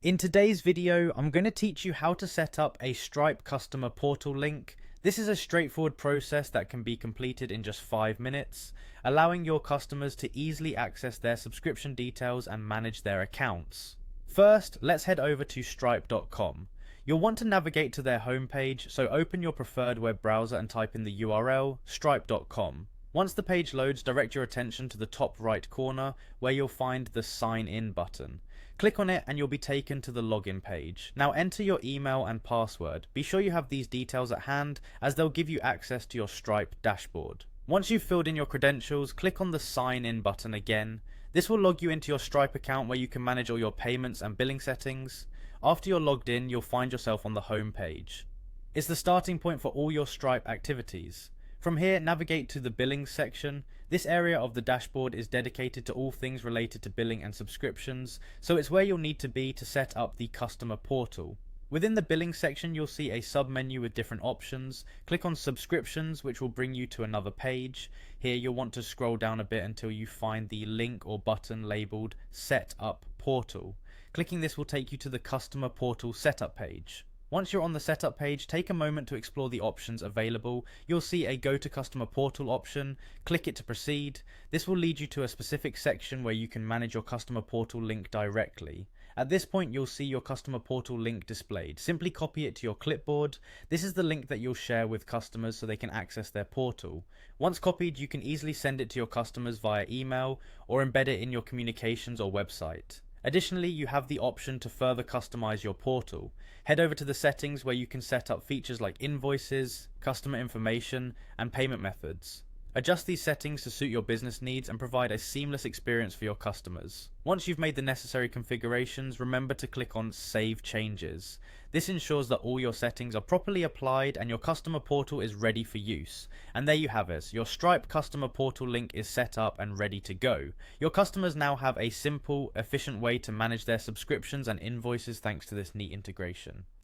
In today's video, I'm going to teach you how to set up a Stripe customer portal link. This is a straightforward process that can be completed in just 5 minutes, allowing your customers to easily access their subscription details and manage their accounts. First, let's head over to stripe.com. You'll want to navigate to their homepage, so open your preferred web browser and type in the URL stripe.com. Once the page loads, direct your attention to the top right corner where you'll find the Sign In button. Click on it and you'll be taken to the login page. Now enter your email and password. Be sure you have these details at hand as they'll give you access to your Stripe dashboard. Once you've filled in your credentials, click on the Sign In button again. This will log you into your Stripe account where you can manage all your payments and billing settings. After you're logged in, you'll find yourself on the home page. It's the starting point for all your Stripe activities. From here, navigate to the Billings section. This area of the dashboard is dedicated to all things related to billing and subscriptions, so it's where you'll need to be to set up the customer portal. Within the billing section, you'll see a sub-menu with different options. Click on subscriptions, which will bring you to another page. Here you'll want to scroll down a bit until you find the link or button labeled Set Up Portal. Clicking this will take you to the customer portal setup page. Once you're on the setup page, take a moment to explore the options available. You'll see a Go to Customer Portal option. Click it to proceed. This will lead you to a specific section where you can manage your customer portal link directly. At this point, you'll see your customer portal link displayed. Simply copy it to your clipboard. This is the link that you'll share with customers so they can access their portal. Once copied, you can easily send it to your customers via email or embed it in your communications or website. Additionally, you have the option to further customize your portal. Head over to the settings where you can set up features like invoices, customer information, and payment methods. Adjust these settings to suit your business needs and provide a seamless experience for your customers. Once you've made the necessary configurations, remember to click on Save Changes. This ensures that all your settings are properly applied and your customer portal is ready for use. And there you have it, your Stripe customer portal link is set up and ready to go. Your customers now have a simple, efficient way to manage their subscriptions and invoices thanks to this neat integration.